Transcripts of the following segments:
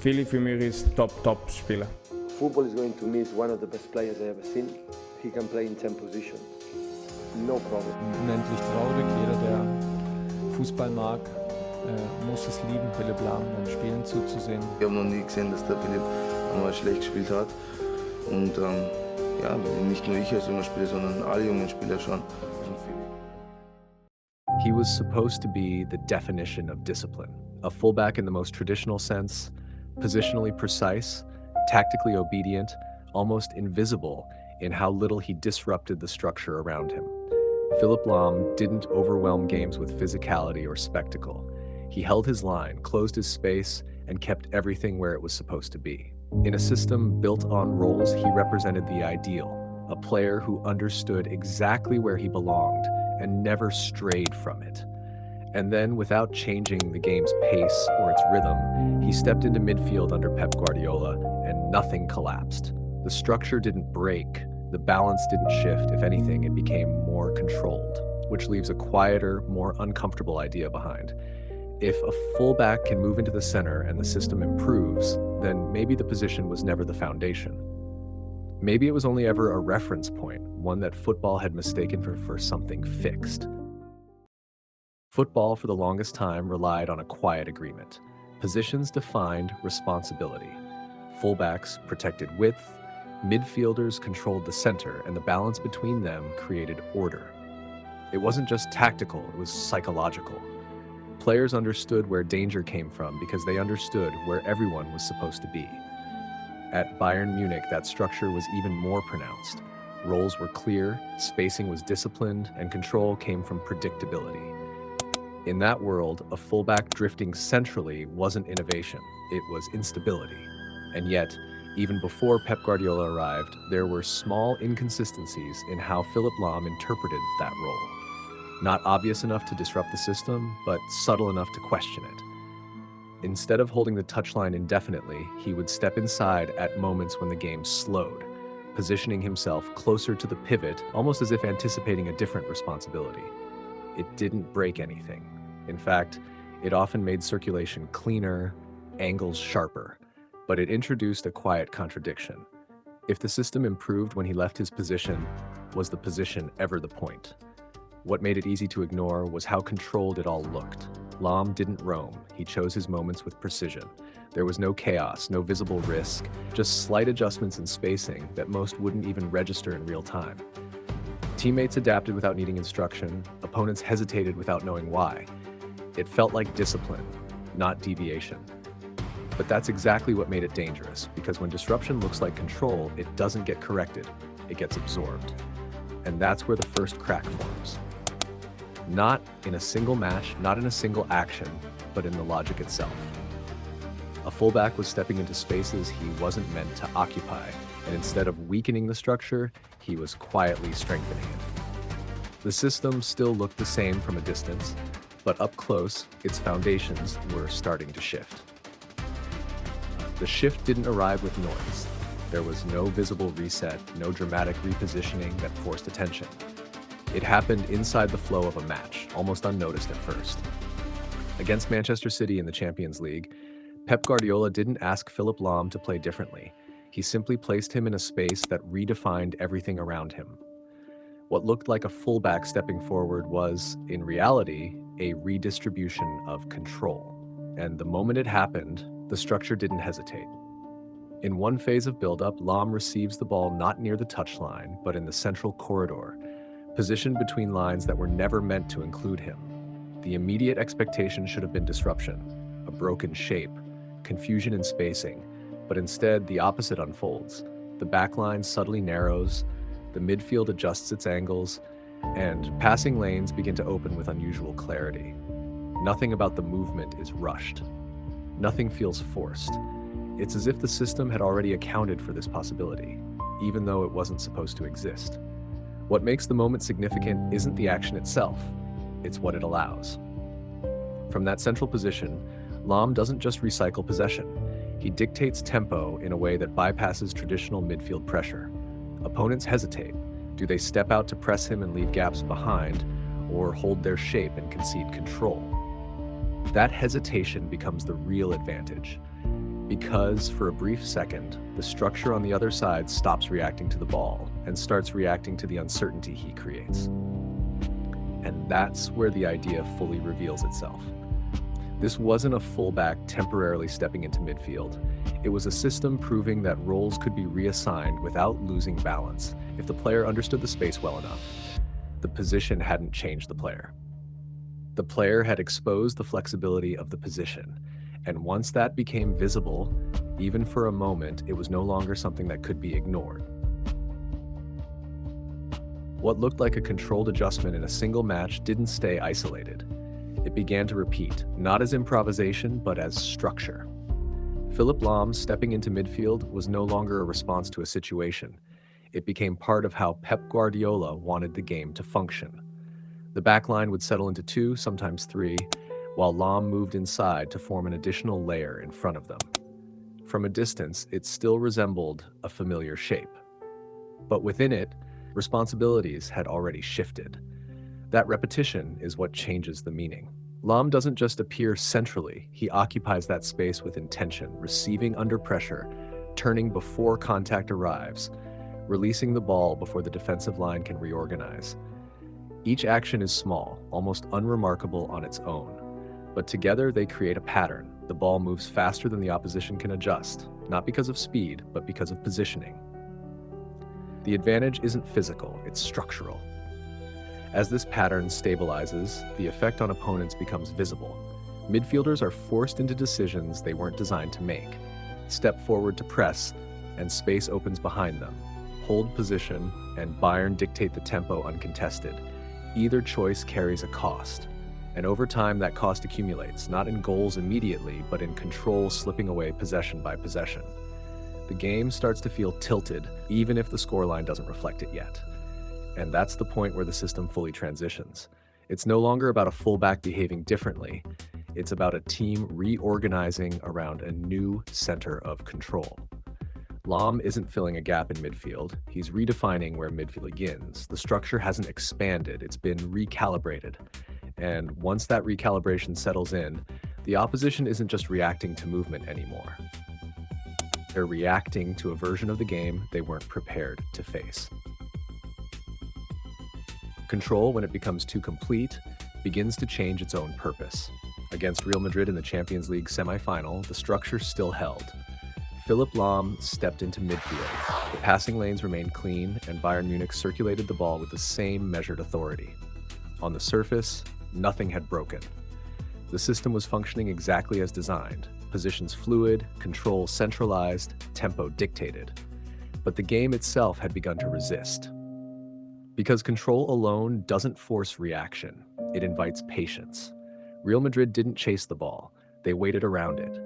Philly für mich ist Top Spieler. Football is going to me is one of the best players I ever seen. He can play in 10 positions. No problem. Unendlich traurig. Jeder, der Fußball mag, muss es lieben, Philipp Lahm beim Spielen zuzusehen. Ich habe noch nie gesehen, dass der Philipp einmal schlecht gespielt hat. Und ja, nicht nur ich als junger Spieler, sondern alle jungen Spieler schon. He was supposed to be the definition of discipline, a fullback in the most traditional sense, positionally precise, tactically obedient, almost invisible in how little he disrupted the structure around him. Philipp Lahm didn't overwhelm games with physicality or spectacle. He held his line, closed his space, and kept everything where it was supposed to be. In a system built on roles, he represented the ideal, a player who understood exactly where he belonged and never strayed from it. And then, without changing the game's pace or its rhythm, he stepped into midfield under Pep Guardiola, and nothing collapsed. The structure didn't break, the balance didn't shift. If anything, it became more controlled, which leaves a quieter, more uncomfortable idea behind. If a fullback can move into the center and the system improves, then maybe the position was never the foundation. Maybe it was only ever a reference point, one that football had mistaken for something fixed. Football, for the longest time, relied on a quiet agreement. Positions defined responsibility. Fullbacks protected width, midfielders controlled the center, and the balance between them created order. It wasn't just tactical, it was psychological. Players understood where danger came from because they understood where everyone was supposed to be. At Bayern Munich, that structure was even more pronounced. Roles were clear, spacing was disciplined, and control came from predictability. In that world, a fullback drifting centrally wasn't innovation, it was instability. And yet, even before Pep Guardiola arrived, there were small inconsistencies in how Philipp Lahm interpreted that role. Not obvious enough to disrupt the system, but subtle enough to question it. Instead of holding the touchline indefinitely, he would step inside at moments when the game slowed, positioning himself closer to the pivot, almost as if anticipating a different responsibility. It didn't break anything. In fact, it often made circulation cleaner, angles sharper, but it introduced a quiet contradiction. If the system improved when he left his position, was the position ever the point? What made it easy to ignore was how controlled it all looked. Lahm didn't roam, he chose his moments with precision. There was no chaos, no visible risk, just slight adjustments in spacing that most wouldn't even register in real time. Teammates adapted without needing instruction, opponents hesitated without knowing why. It felt like discipline, not deviation. But that's exactly what made it dangerous, because when disruption looks like control, it doesn't get corrected, it gets absorbed. And that's where the first crack forms. Not in a single match, not in a single action, but in the logic itself. A fullback was stepping into spaces he wasn't meant to occupy, and instead of weakening the structure, he was quietly strengthening it. The system still looked the same from a distance, but up close, its foundations were starting to shift. The shift didn't arrive with noise. There was no visible reset, no dramatic repositioning that forced attention. It happened inside the flow of a match, almost unnoticed at first. Against Manchester City in the Champions League, Pep Guardiola didn't ask Philipp Lahm to play differently. He simply placed him in a space that redefined everything around him. What looked like a fullback stepping forward was, in reality, a redistribution of control. And the moment it happened, the structure didn't hesitate. In one phase of build-up, Lahm receives the ball not near the touchline, but in the central corridor, positioned between lines that were never meant to include him. The immediate expectation should have been disruption, a broken shape, confusion in spacing, but instead the opposite unfolds. The backline subtly narrows, the midfield adjusts its angles, and passing lanes begin to open with unusual clarity. Nothing about the movement is rushed. Nothing feels forced. It's as if the system had already accounted for this possibility, even though it wasn't supposed to exist. What makes the moment significant isn't the action itself, it's what it allows. From that central position, Lahm doesn't just recycle possession. He dictates tempo in a way that bypasses traditional midfield pressure. Opponents hesitate. Do they step out to press him and leave gaps behind, or hold their shape and concede control? That hesitation becomes the real advantage. Because, for a brief second, the structure on the other side stops reacting to the ball and starts reacting to the uncertainty he creates. And that's where the idea fully reveals itself. This wasn't a fullback temporarily stepping into midfield. It was a system proving that roles could be reassigned without losing balance if the player understood the space well enough. The position hadn't changed the player. The player had exposed the flexibility of the position. And once that became visible, even for a moment, it was no longer something that could be ignored. What looked like a controlled adjustment in a single match didn't stay isolated. It began to repeat, not as improvisation, but as structure. Philipp Lahm stepping into midfield was no longer a response to a situation. It became part of how Pep Guardiola wanted the game to function. The backline would settle into 2, sometimes 3, while Lahm moved inside to form an additional layer in front of them. From a distance, it still resembled a familiar shape. But within it, responsibilities had already shifted. That repetition is what changes the meaning. Lahm doesn't just appear centrally, he occupies that space with intention, receiving under pressure, turning before contact arrives, releasing the ball before the defensive line can reorganize. Each action is small, almost unremarkable on its own. But together they create a pattern. The ball moves faster than the opposition can adjust, not because of speed, but because of positioning. The advantage isn't physical, it's structural. As this pattern stabilizes, the effect on opponents becomes visible. Midfielders are forced into decisions they weren't designed to make. Step forward to press, and space opens behind them. Hold position, and Bayern dictate the tempo uncontested. Either choice carries a cost. And over time, that cost accumulates, not in goals immediately, but in control slipping away possession by possession. The game starts to feel tilted, even if the scoreline doesn't reflect it yet. And that's the point where the system fully transitions. It's no longer about a fullback behaving differently. It's about a team reorganizing around a new center of control. Lahm isn't filling a gap in midfield. He's redefining where midfield begins. The structure hasn't expanded, it's been recalibrated. And once that recalibration settles in, the opposition isn't just reacting to movement anymore. They're reacting to a version of the game they weren't prepared to face. Control, when it becomes too complete, begins to change its own purpose. Against Real Madrid in the Champions League semi-final, the structure still held. Philipp Lahm stepped into midfield. The passing lanes remained clean, and Bayern Munich circulated the ball with the same measured authority. On the surface, nothing had broken. The system was functioning exactly as designed. Positions fluid, control centralized, tempo dictated. But the game itself had begun to resist. Because control alone doesn't force reaction, it invites patience. Real Madrid didn't chase the ball, they waited around it.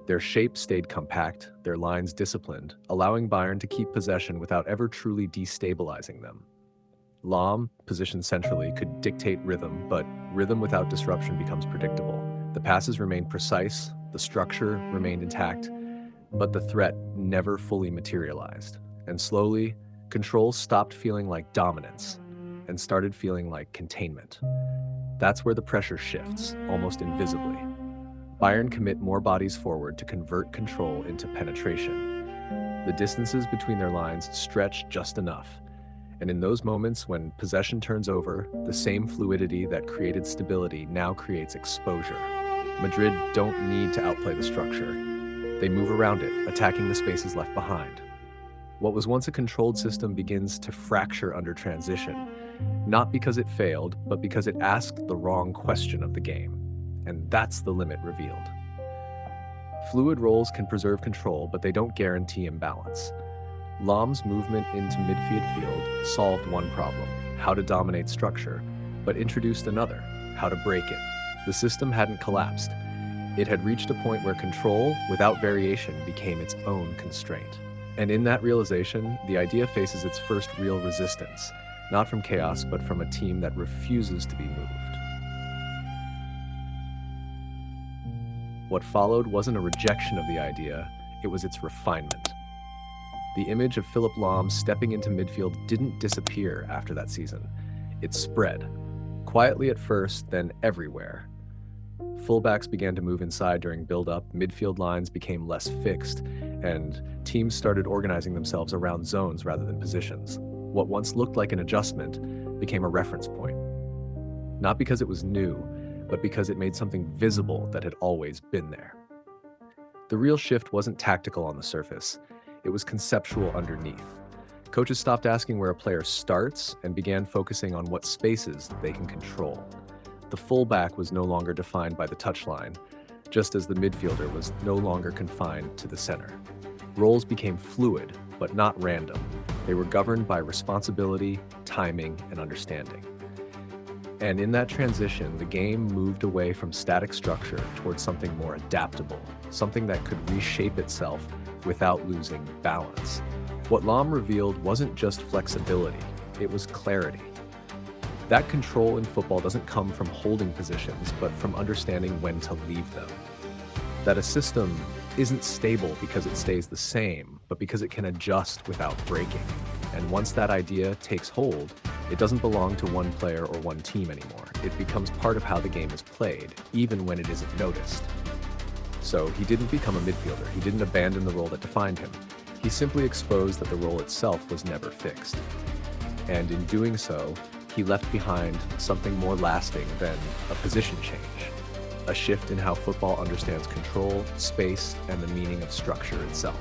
Their shape stayed compact, their lines disciplined, allowing Bayern to keep possession without ever truly destabilizing them. Lahm, positioned centrally, could dictate rhythm, but rhythm without disruption becomes predictable. The passes remained precise, the structure remained intact, but the threat never fully materialized. And slowly, control stopped feeling like dominance and started feeling like containment. That's where the pressure shifts, almost invisibly. Bayern commit more bodies forward to convert control into penetration. The distances between their lines stretch just enough. And in those moments when possession turns over, the same fluidity that created stability now creates exposure. Madrid don't need to outplay the structure. They move around it, attacking the spaces left behind. What was once a controlled system begins to fracture under transition, not because it failed, but because it asked the wrong question of the game. And that's the limit revealed. Fluid roles can preserve control, but they don't guarantee imbalance. Lahm's movement into midfield solved one problem, how to dominate structure, but introduced another, how to break it. The system hadn't collapsed. It had reached a point where control, without variation, became its own constraint. And in that realization, the idea faces its first real resistance, not from chaos, but from a team that refuses to be moved. What followed wasn't a rejection of the idea, it was its refinement. The image of Philipp Lahm stepping into midfield didn't disappear after that season. It spread, quietly at first, then everywhere. Fullbacks began to move inside during build-up, midfield lines became less fixed, and teams started organizing themselves around zones rather than positions. What once looked like an adjustment became a reference point. Not because it was new, but because it made something visible that had always been there. The real shift wasn't tactical on the surface, it was conceptual underneath. Coaches stopped asking where a player starts and began focusing on what spaces they can control. The fullback was no longer defined by the touchline, just as the midfielder was no longer confined to the center. Roles became fluid, but not random. They were governed by responsibility, timing, and understanding. And in that transition, the game moved away from static structure towards something more adaptable, something that could reshape itself without losing balance. What Lahm revealed wasn't just flexibility, it was clarity. That control in football doesn't come from holding positions, but from understanding when to leave them. That a system isn't stable because it stays the same, but because it can adjust without breaking. And once that idea takes hold, it doesn't belong to one player or one team anymore. It becomes part of how the game is played, even when it isn't noticed. So he didn't become a midfielder. He didn't abandon the role that defined him. He simply exposed that the role itself was never fixed. And in doing so, he left behind something more lasting than a position change, a shift in how football understands control, space, and the meaning of structure itself.